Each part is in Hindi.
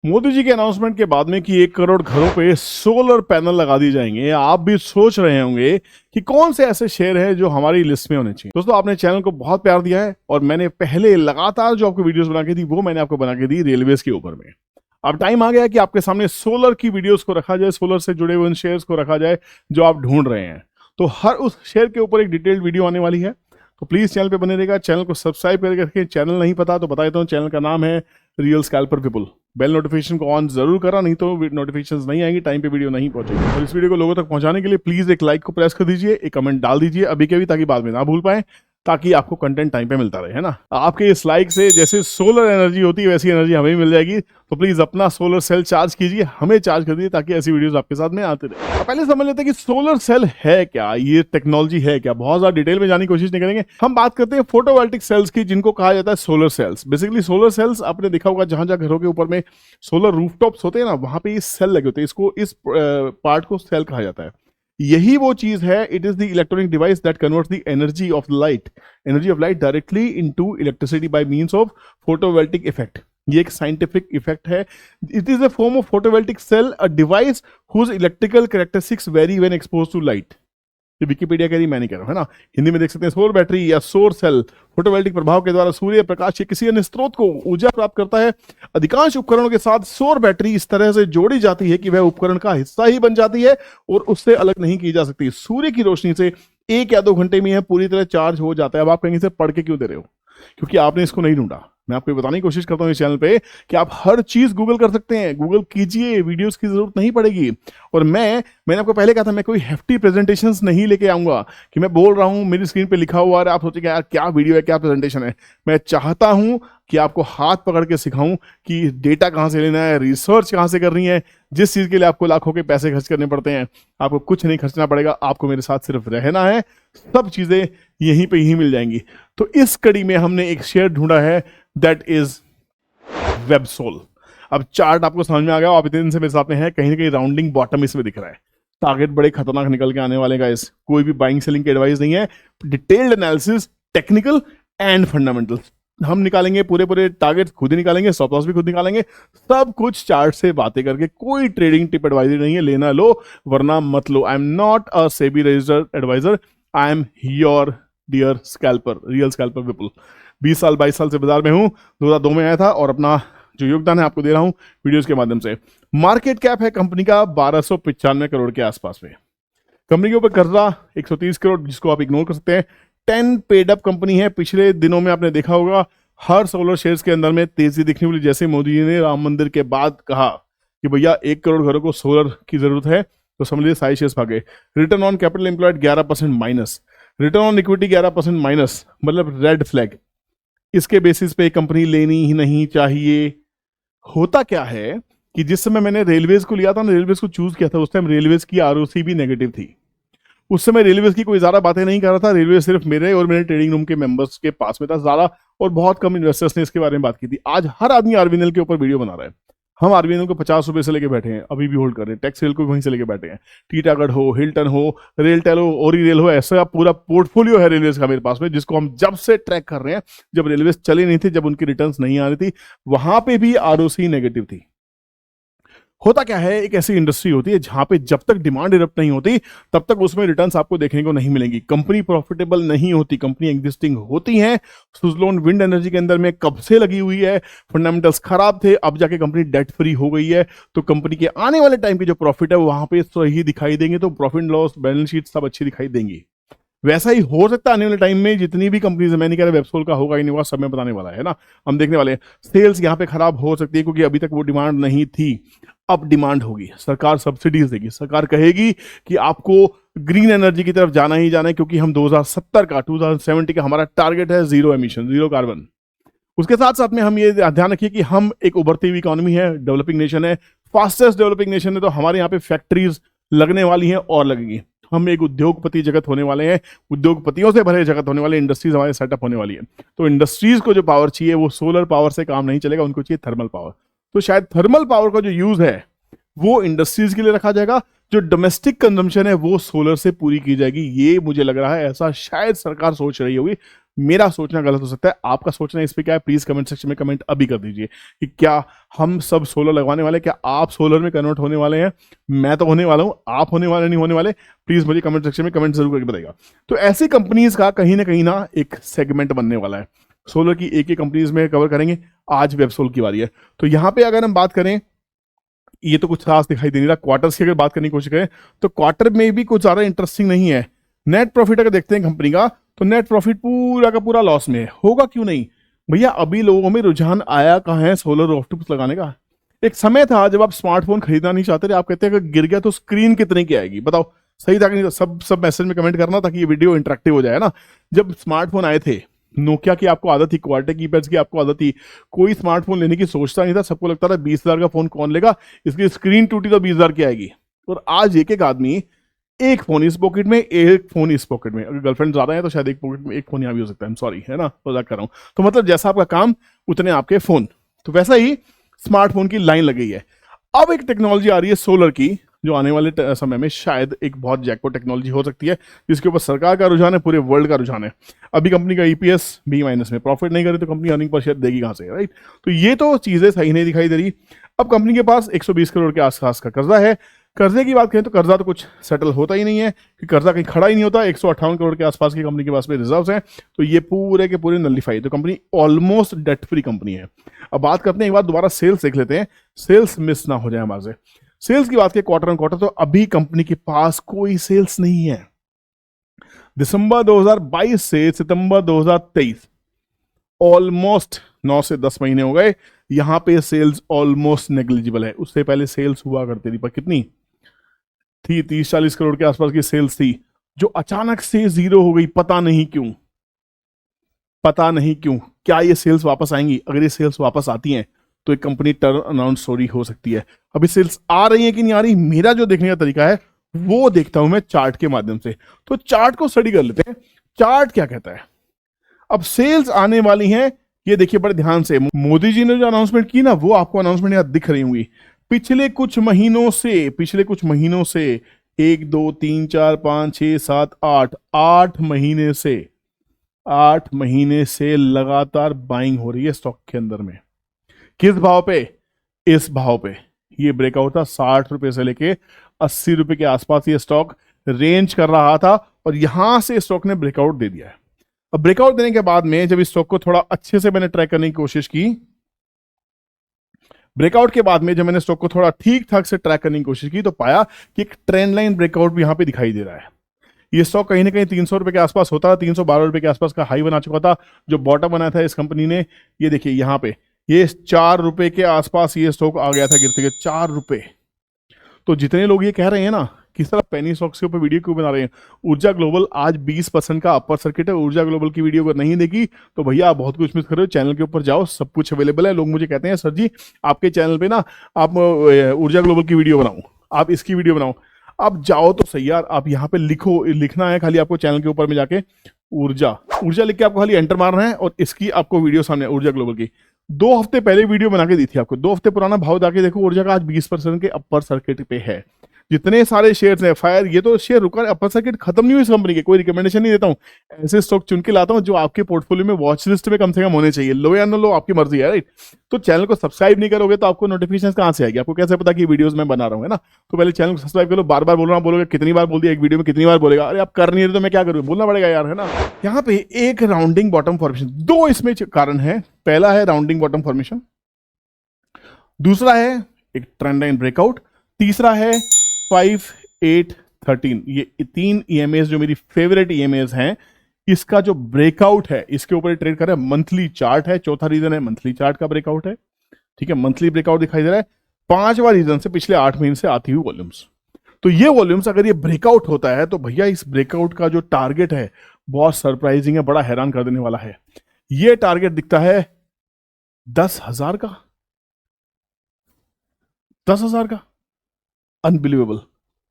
मोदी जी के अनाउंसमेंट के बाद में कि 1 करोड़ घरों पे सोलर पैनल लगा दिए जाएंगे, आप भी सोच रहे होंगे कि कौन से ऐसे शेयर हैं जो हमारी लिस्ट में होने चाहिए। दोस्तों, आपने चैनल को बहुत प्यार दिया है और मैंने पहले लगातार जो आपको वीडियोस बना के दी वो मैंने आपको बना के दी रेलवेज के ऊपर में। अब टाइम आ गया है कि आपके सामने सोलर की वीडियोस को रखा जाए, सोलर से जुड़े हुए उन शेयर्स को रखा जाए जो आप ढूंढ रहे हैं। तो हर उस शेयर के ऊपर एक डिटेल्ड वीडियो आने वाली है, तो प्लीज चैनल पे बने रहेगा। चैनल को सब्सक्राइब करके रखें। चैनल नहीं पता तो बता देता हूँ, चैनल का नाम है रियल स्कैल्पर विपुल। बेल नोटिफिकेशन को ऑन जरूर करा, नहीं तो नोटिफिकेशंस नहीं आएंगी, टाइम पे वीडियो नहीं पहुंचेगी। और इस वीडियो को लोगों तक पहुंचाने के लिए प्लीज एक लाइक को प्रेस कर दीजिए, एक कमेंट डाल दीजिए अभी के भी, ताकि बाद में ना भूल पाए, ताकि आपको कंटेंट टाइम पे मिलता रहे, है ना। आपके इस लाइक से जैसे सोलर एनर्जी होती है वैसी एनर्जी हमें भी मिल जाएगी। तो प्लीज अपना सोलर सेल चार्ज कीजिए, हमें चार्ज कर दीजिए, ताकि ऐसी वीडियोस आपके साथ में आते रहे। पहले समझ लेते हैं कि सोलर सेल है क्या, ये टेक्नोलॉजी है क्या। बहुत ज्यादा डिटेल में जाने की कोशिश नहीं करेंगे, हम बात करते हैं फोटोवोल्टिक सेल्स की, जिनको कहा जाता है solar cells. Basically solar cells आपने देखा होगा, जहां जहां घरों के ऊपर में सोलर रूफटॉप्स होते हैं ना, वहां पे ये सेल लगे होते हैं। इसको इस पार्ट को सेल कहा जाता है। यही वो चीज है, it is the electronic device that converts the energy of light directly into electricity by means of photovoltaic effect. ये एक साइंटिफिक इफेक्ट है। It is a form of photovoltaic cell, a device whose electrical characteristics vary when exposed to light. ये विकिपीडिया कह रही, मैं नहीं कह रहा हूं, है ना। हिंदी में देख सकते हैं, सौर बैटरी या सौर सेल फोटोवोल्टिक प्रभाव के द्वारा सूर्य प्रकाश या किसी अन्य स्रोत को ऊर्जा प्राप्त करता है। अधिकांश उपकरणों के साथ सौर बैटरी इस तरह से जोड़ी जाती है कि वह उपकरण का हिस्सा ही बन जाती है और उससे अलग नहीं की जा सकती। सूर्य की रोशनी से 1 या 2 घंटे में यह पूरी तरह चार्ज हो जाता है। अब आप कहीं से पढ़ के क्यों दे रहे हो? क्योंकि आपने इसको नहीं ढूंढा। मैं आपको बताने की कोशिश करता हूं इस चैनल पे कि आप हर चीज गूगल कर सकते हैं। गूगल कीजिए, वीडियोस की जरूरत नहीं पड़ेगी। और मैंने आपको पहले कहा था, मैं कोई हेफ्टी प्रेजेंटेशंस नहीं लेके आऊंगा कि मैं बोल रहा हूं मेरी स्क्रीन पे लिखा हुआ है, आप सोचेंगे यार क्या वीडियो है, क्या प्रेजेंटेशन है। मैं चाहता हूं कि आपको हाथ पकड़ के सिखाऊं कि डेटा कहां से लेना है, रिसर्च कहां से करनी है। जिस चीज के लिए आपको लाखों के पैसे खर्च करने पड़ते हैं, आपको कुछ नहीं खर्चना पड़ेगा। आपको मेरे साथ सिर्फ रहना है, सब चीजें यहीं पे ही मिल जाएंगी। तो इस कड़ी में हमने एक शेयर ढूंढा है, दैट इज वेबसोल। अब चार्ट आपको समझ में आ गया, आप इतने दिन से मेरे साथ में है, कहीं ना कहीं राउंडिंग बॉटम इसमें दिख रहा है। टारगेट बड़े खतरनाक निकल के आने वाले का। इस कोई भी बाइंग सेलिंग की एडवाइस नहीं है, detailed analysis, technical and fundamental हम निकालेंगे। पूरे टारगेट खुद ही निकालेंगे, स्टॉप लॉस भी खुद निकालेंगे, सब कुछ चार्ट से बातें करके। कोई ट्रेडिंग टिप एडवाइजरी नहीं है, लेना लो वरना मत लो। I am not a SEBI registered adviser, I am your dear scalper, real scalper Vipul. 20 साल 22 साल से बाजार में हूं, 2002 में आया था और अपना जो योगदान है आपको दे रहा हूं वीडियोस के माध्यम से। मार्केट कैप है कंपनी का 1295 करोड़ के आसपास में। कंपनी के ऊपर कर्जा 130 करोड़, जिसको आप इग्नोर कर सकते हैं। 10 पेड अप कंपनी है। पिछले दिनों में आपने देखा होगा हर सोलर शेयर्स के अंदर में तेजी दिखने वाली, जैसे मोदी जी ने राम मंदिर के बाद कहा कि भैया 1 करोड़ घरों को सोलर की जरूरत है, तो समझ लीजिए सारे शेयर्स भागे। Return on capital employed 11% minus, return on equity 11% minus, मतलब रेड फ्लैग। इसके बेसिस पे कंपनी लेनी ही नहीं चाहिए। होता क्या है कि जिस समय मैंने रेलवेज को लिया था ना, रेलवेज को चूज किया था, उस टाइम रेलवेज की आरओसी भी नेगेटिव थी। उस समय रेलवेज की कोई ज्यादा बातें नहीं कर रहा था। रेलवे सिर्फ मेरे और मेरे ट्रेडिंग रूम के मेंबर्स के पास में था ज्यादा, और बहुत कम इन्वेस्टर्स ने इसके बारे में बात की थी। आज हर आदमी आरबीएनएल के ऊपर वीडियो बना रहा है। हम आरबीएनएल को 50 रुपए से लेके बैठे हैं, अभी भी होल्ड कर रहे हैं। टैक्स रेल को वहीं से लेके बैठे हैं। टीटागढ़ हो, हिल्टन हो, रेलटेल हो, ओरी रेल हो, ऐसा पूरा पोर्टफोलियो है रेलवेज का मेरे पास में, जिसको हम जब से ट्रैक कर रहे हैं। जब रेलवेज चली नहीं थी, जब उनकी रिटर्न्स नहीं आ रही थी, वहां पे भी आरओसी नेगेटिव थी। होता क्या है, एक ऐसी इंडस्ट्री होती है जहां पे जब तक डिमांड इरप्ट नहीं होती तब तक उसमें रिटर्न्स आपको देखने को नहीं मिलेंगी। कंपनी प्रॉफिटेबल नहीं होती, कंपनी एग्जिस्टिंग होती है। सुजलोन विंड एनर्जी के अंदर में कब से लगी हुई है, फंडामेंटल्स खराब थे, अब जाके कंपनी डेट फ्री हो गई है। तो कंपनी के आने वाले टाइम की जो प्रॉफिट है वहां पे सही दिखाई देंगे, तो प्रॉफिट लॉस बैलेंस शीट सब अच्छी दिखाई देंगी। वैसा ही हो सकता है आने वाले टाइम में, जितनी भी कंपनीज है, मैं नहीं कह रहा वेबसोल का होगा ही नहीं होगा, सब में बताने वाला है ना, हम देखने वाले हैं। सेल्स यहाँ पे खराब हो सकती है क्योंकि अभी तक वो डिमांड नहीं थी, अब डिमांड होगी। सरकार सब्सिडीज देगी, सरकार कहेगी कि आपको ग्रीन एनर्जी की तरफ जाना ही जाना है, क्योंकि हम 2070 का हमारा टारगेट है जीरो एमिशन, जीरो कार्बन। उसके साथ साथ में हम ये ध्यान रखिए कि हम एक उभरती हुई इकोनॉमी है, डेवलपिंग नेशन है, फास्टेस्ट डेवलपिंग नेशन है। तो हमारे यहाँ पे फैक्ट्रीज लगने वाली हैं और लगेंगी। हम एक उद्योगपति जगत होने वाले हैं, उद्योगपतियों से भरे जगत होने वाले, इंडस्ट्रीज हमारे सेटअप होने वाली है। तो इंडस्ट्रीज को जो पावर चाहिए वो सोलर पावर से काम नहीं चलेगा, उनको चाहिए थर्मल पावर। तो शायद थर्मल पावर का जो यूज है वो इंडस्ट्रीज के लिए रखा जाएगा, जो डोमेस्टिक कंजम्पशन है वो सोलर से पूरी की जाएगी। ये मुझे लग रहा है, ऐसा शायद सरकार सोच रही होगी। मेरा सोचना गलत हो सकता है, आपका सोचना इस पे क्या है प्लीज कमेंट सेक्शन में कमेंट अभी कर दीजिए कि क्या हम सब सोलर लगवाने वाले, क्या आप सोलर में कन्वर्ट होने वाले हैं। मैं तो होने वाला हूं, आप होने वाले नहीं होने वाले, प्लीज मुझे कमेंट सेक्शन में कमेंट जरूर करके बताइएगा। तो ऐसी कंपनीज का कहीं ना एक सेगमेंट बनने वाला है, सोलर की एक एक कंपनीज में कवर करेंगे। आज वेबसोल की बारी है। तो यहाँ पे अगर हम बात करें, ये तो कुछ खास दिखाई दे नहीं रहा। क्वार्टर्स की अगर बात करने की कोशिश करें तो क्वार्टर में भी कुछ ज्यादा इंटरेस्टिंग नहीं है। नेट प्रॉफिट अगर देखते हैं कंपनी का, तो नेट प्रॉफिट पूरा का पूरा लॉस में है। होगा क्यों नहीं भैया, अभी लोगों में रुझान आया कहाँ है सोलर रूफटॉप्स लगाने का। एक समय था जब आप स्मार्टफोन खरीदना नहीं चाहते थे, आप कहते हैं अगर गिर गया तो स्क्रीन कितने की आएगी, बताओ सही था कि नहीं। सब मैसेज में कमेंट करना ताकि ये वीडियो इंटरेक्टिव हो जाए ना। जब स्मार्टफोन आए थे, नोकिया की आपको आदत थी, क्वार्टर कीपैड्स की आपको आदत थी, कोई स्मार्टफोन लेने की सोचता नहीं था। सबको लगता था 20,000 का फोन कौन लेगा, इसकी स्क्रीन टूटी तो 20,000 की आएगी। और आज एक एक आदमी, एक फोन इस पॉकेट में, एक फोन इस पॉकेट में। अगर गर्लफ्रेंड ज्यादा है तो शायद एक पॉकेट में एक फोन यहाँ भी हो सकता है, सॉरी, है ना, मजाक कर रहा हूँ। तो मतलब जैसा आपका काम उतने आपके फोन, तो वैसा ही स्मार्टफोन की लाइन लगी है। अब एक टेक्नोलॉजी आ रही है सोलर की, जो आने वाले समय में शायद एक बहुत जैकपॉट टेक्नोलॉजी हो सकती है, जिसके ऊपर सरकार का रुझान है, पूरे वर्ल्ड का रुझान है। अभी कंपनी का ईपीएस बी माइनस में, प्रॉफिट नहीं करे तो कंपनी अर्निंग पर शेयर देगी कहां से, राइट। तो ये तो चीजें सही नहीं दिखाई दे रही। अब कंपनी के पास 120 करोड़ के आसपास का कर्जा है। कर्जे की बात करें तो कर्जा तो कुछ सेटल होता ही नहीं है, कि कर्जा कहीं खड़ा ही नहीं होता। 158 करोड़ के आसपास की कंपनी के पास में रिजर्व्स हैं, तो ये पूरे के पूरे नलिफाई, तो company almost debt free company है। अब बात करते हैं एक बार दोबारा सेल्स देख लेते हैं, सेल्स मिस ना हो जाए हमारे से। सेल्स की बात करें क्वार्टर ऑन क्वार्टर, तो अभी कंपनी के पास कोई सेल्स नहीं है। दिसंबर 2022 से सितंबर 2023 ऑलमोस्ट 9 से 10 महीने हो गए, यहां पे सेल्स ऑलमोस्ट नेग्लिजिबल है। उससे पहले सेल्स हुआ करती थी, पर कितनी थी, 30-40 करोड़ के आसपास की सेल्स थी, जो अचानक से जीरो हो गई। पता नहीं क्यों, पता नहीं क्यों। क्या ये सेल्स वापस आएंगी? अगर ये सेल्स वापस आती हैं तो एक कंपनी टर्न अराउंड स्टोरी हो सकती है। अभी सेल्स आ रही है कि नहीं आ रही, मेरा जो देखने का तरीका है वो देखता हूं मैं चार्ट के माध्यम से। तो चार्ट को स्टडी कर लेते हैं, चार्ट क्या कहता है। अब सेल्स आने वाली हैं, ये देखिए बड़े ध्यान से। मोदी जी ने जो अनाउंसमेंट की ना, वो आपको अनाउंसमेंट यहां दिख रही होंगी। पिछले कुछ महीनों से 1 2 3 4 5 6 7 8 महीने से लगातार बाइंग हो रही है स्टॉक के अंदर में। किस भाव पे? इस भाव पे। ये ब्रेकआउट था 60 रुपए से लेके 80 रुपए के आसपास ये स्टॉक रेंज कर रहा था, और यहां से स्टॉक ने ब्रेकआउट दे दिया है। अब ब्रेकआउट देने के बाद में जब इस स्टॉक को थोड़ा अच्छे से मैंने ट्रैक करने की कोशिश की, ब्रेकआउट के बाद में जब मैंने स्टॉक को थोड़ा ठीक ठाक से ट्रैक करने की कोशिश की, तो पाया कि एक ट्रेंड लाइन ब्रेकआउट भी यहां पे दिखाई दे रहा है। ये स्टॉक कहीं ना कहीं 300 रुपए के आसपास होता था, 312 रुपए के आसपास का हाई बना चुका था। जो बॉटम बनाया था इस कंपनी ने, ये देखिए यहां पे, ये 4 रुपए के आसपास ये स्टॉक आ गया था गिरते गिरते 4 रुपए। तो जितने लोग ये कह रहे हैं ना किस तरह पेनी स्टॉक्स के ऊपर वीडियो क्यों बना रहे हैं, ऊर्जा ग्लोबल आज 20% का अपर सर्किट है। ऊर्जा ग्लोबल की वीडियो अगर नहीं देखी तो भैया आप बहुत कुछ मिस कर रहे हो। चैनल के ऊपर जाओ, सब कुछ अवेलेबल है। लोग मुझे कहते हैं सर जी आपके चैनल पे ना आप ऊर्जा ग्लोबल की वीडियो बनाओ, आप इसकी वीडियो बनाओ। आप जाओ तो सही यार, आप यहाँ पे लिखो, लिखना है खाली आपको चैनल के ऊपर में जाके ऊर्जा लिख के आपको खाली एंटर मारना है, और इसकी आपको वीडियो सामने ऊर्जा ग्लोबल की 2 हफ्ते पहले वीडियो बना के दी थी आपको। 2 हफ्ते पुराना भाव जाके देखो, ऊर्जा का आज 20% के अपर सर्किट पे है। जितने सारे शेयर्स हैं फायर, ये तो शेयर रुका, अपर सर्किट खत्म नहीं हुई इस कंपनी के। कोई रिकमेंडेशन नहीं देता हूँ, ऐसे स्टॉक चुन के लाता हूँ जो आपके पोर्टफोलियो में वॉच लिस्ट में कम से कम होने चाहिए। लो या नो लो आपकी मर्जी है, राइट। तो चैनल को सब्सक्राइब नहीं करोगे तो आपको नोटिफिकेशन कहां से आएगी? आपको कैसे पता कि वीडियोस मैं बना रहा हूँ, है ना। तो पहले चैनल को सब्सक्राइब करो। बार बार बोल रहा हूँ, बोलोगे कितनी बार बोल दिया एक वीडियो में, कितनी बार बोलेगा? अरे आप कर नहीं रहे तो मैं क्या करूँ, बोलना पड़ेगा यार, है ना। यहाँ पे एक राउंडिंग बॉटम फॉर्मेशन, 2 इसमें कारण है। पहला है राउंडिंग बॉटम फॉर्मेशन, दूसरा है एक ट्रेंड लाइन ब्रेकआउट, तीसरा है 5 8 13। ये 3 ईएमएस जो मेरी फेवरेट ईएमएस हैं, इसका जो ब्रेकआउट है इसके ऊपर ट्रेड कर रहा है। मंथली चार्ट है, चौथा रीजन है मंथली चार्ट का ब्रेकआउट है, ठीक है। मंथली ब्रेकआउट दिखाई दे रहा है। 5वां रीजन से पिछले 8 महीने से आती हुई वॉल्यूम्स। तो ये वॉल्यूम्स अगर ये ब्रेकआउट होता है तो भैया इस ब्रेकआउट का जो टारगेट है बहुत सरप्राइजिंग है, बड़ा हैरान कर देने वाला है। ये टारगेट दिखता है 10,000 का, 10,000 का। अनबिलीवेबल,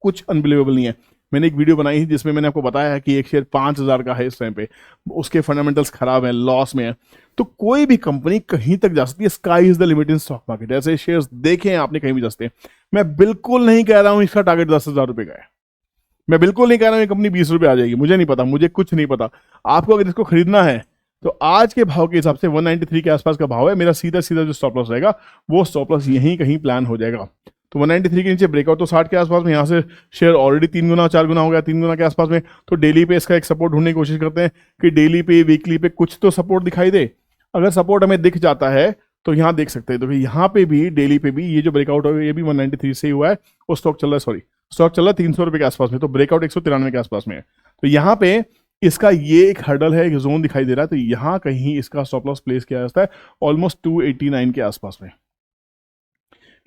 कुछ अनबिलीवेबल नहीं है। मैंने एक वीडियो बनाई थी जिसमें मैंने आपको बताया है कि एक शेयर 5,000 का है इस टाइम पे, उसके फंडामेंटल्स खराब है, लॉस में है। तो कोई भी कंपनी कहीं तक जा सकती है, sky is the limit in stock market. ऐसे शेयर्स देखे हैं आपने, कहीं भी जा सकते हैं। मैं बिल्कुल नहीं कह रहा हूं इसका टारगेट 10,000 रुपए का है, मैं बिल्कुल नहीं कह रहा हूं ये कंपनी 20 रुपए आ जाएगी, मुझे नहीं पता, मुझे कुछ नहीं पता। आपको अगर इसको खरीदना है तो आज के भाव के हिसाब से 193 के आसपास का भाव है, मेरा सीधा सीधा जो स्टॉप लॉस रहेगा वो स्टॉप लॉस यहीं कहीं प्लान हो जाएगा। तो 193 के नीचे ब्रेकआउट तो 60 के आसपास में, यहाँ से शेयर ऑलरेडी 3 गुना 4 गुना हो गया, 3 गुना के आसपास में। तो डेली पे इसका एक सपोर्ट ढूंढने की कोशिश करते हैं कि डेली पे वीकली पे कुछ तो सपोर्ट दिखाई दे। अगर सपोर्ट हमें दिख जाता है तो यहाँ देख सकते हैं, तो यहाँ पे भी डेली पे भी ये जो ब्रेकआउट है ये भी 193 से ही हुआ है, और स्टॉक चल रहा है, सॉरी स्टॉक चल रहा है 300 रुपए के आसपास में, तो ब्रेकआउट 193 के आसपास में है। तो यहाँ पे इसका ये एक हर्डल है, एक जोन दिखाई दे रहा है, तो यहाँ कहीं इसका स्टॉप लॉस प्लेस किया जाता है ऑलमोस्ट 289 के आसपास में,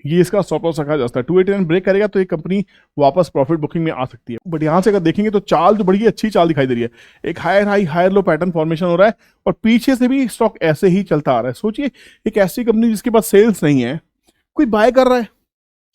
ये इसका स्टॉप लॉस रखा जाता है। 289 ब्रेक करेगा तो ये कंपनी वापस प्रॉफिट बुकिंग में आ सकती है। बट यहाँ से अगर देखेंगे तो चाल जो बड़ी अच्छी चाल दिखाई दे रही है, एक higher high higher low pattern formation हो रहा है, और पीछे से भी स्टॉक ऐसे ही चलता आ रहा है। सोचिए एक ऐसी कंपनी जिसके पास सेल्स नहीं है, कोई बाय कर रहा है,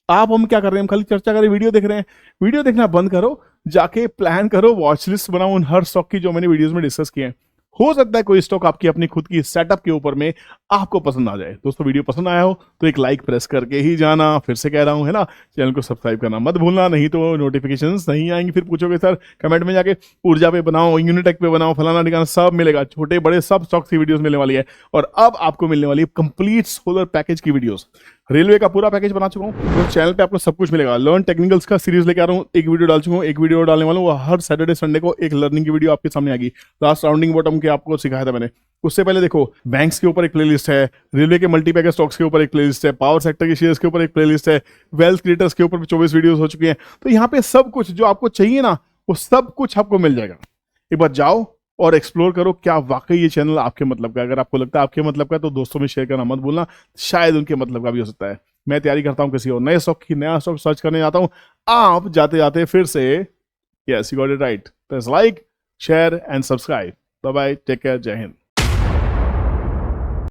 आप हम क्या कर रहे हैं, हम खाली चर्चा कर रहे हैं, वीडियो देख रहे हैं। वीडियो देखना बंद करो, जाके प्लान करो, वॉच लिस्ट बनाओ उन हर स्टॉक की जो मैंने वीडियोस में डिस्कस किए हैं। हो सकता है कोई स्टॉक आपकी अपनी खुद की सेटअप के ऊपर में आपको पसंद आ जाए। दोस्तों वीडियो पसंद आया हो तो एक लाइक प्रेस करके ही जाना, फिर से कह रहा हूं है ना, चैनल को सब्सक्राइब करना मत भूलना, नहीं तो नोटिफिकेशंस नहीं आएंगी, फिर पूछोगे सर कमेंट में जाके ऊर्जा पे बनाओ, यूनिटेक पे बनाओ, फलाना ठिकाना, सब मिलेगा, छोटे बड़े सब स्टॉक्स की वीडियोस मिलने वाली है। और अब आपको मिलने वाली है कंप्लीट सोलर पैकेज की वीडियोस, रेलवे का पूरा पैकेज बना चुका हूँ, तो चैनल पे आपको सब कुछ मिलेगा। लर्न टेक्निकल्स का सीरीज लेके आ रहा हूँ, एक वीडियो डाल चुका हूँ, एक वीडियो डालने वाला हूँ, हर सैटरडे संडे को एक लर्निंग की वीडियो आपके सामने आएगी। लास्ट राउंडिंग बॉटम के आपको सिखाया था मैंने, उससे पहले देखो बैंक्स के ऊपर एक प्लेलिस्ट है, रेलवे के मल्टी पैकेज स्टॉक्स के ऊपर एक प्लेलिस्ट है, पावर सेक्टर के शेयर्स के ऊपर एक प्लेलिस्ट है, वेल्थ क्रिएटर्स के ऊपर 24 वीडियोस हो चुकी हैं। तो यहाँ पे सब कुछ जो आपको चाहिए ना, वो सब कुछ आपको मिल जाएगा। एक बार जाओ और एक्सप्लोर करो क्या वाकई ये चैनल आपके मतलब का। अगर आपको लगता है आपके मतलब का, तो दोस्तों में शेयर करना मत भूलना, शायद उनके मतलब का भी हो सकता है। मैं तैयारी करता हूँ किसी और नए स्टॉक की, नया स्टॉक सर्च करने जाता हूँ, आप जाते जाते फिर से yes you got it right, press like share and subscribe. Bye bye, take care, जय हिंद।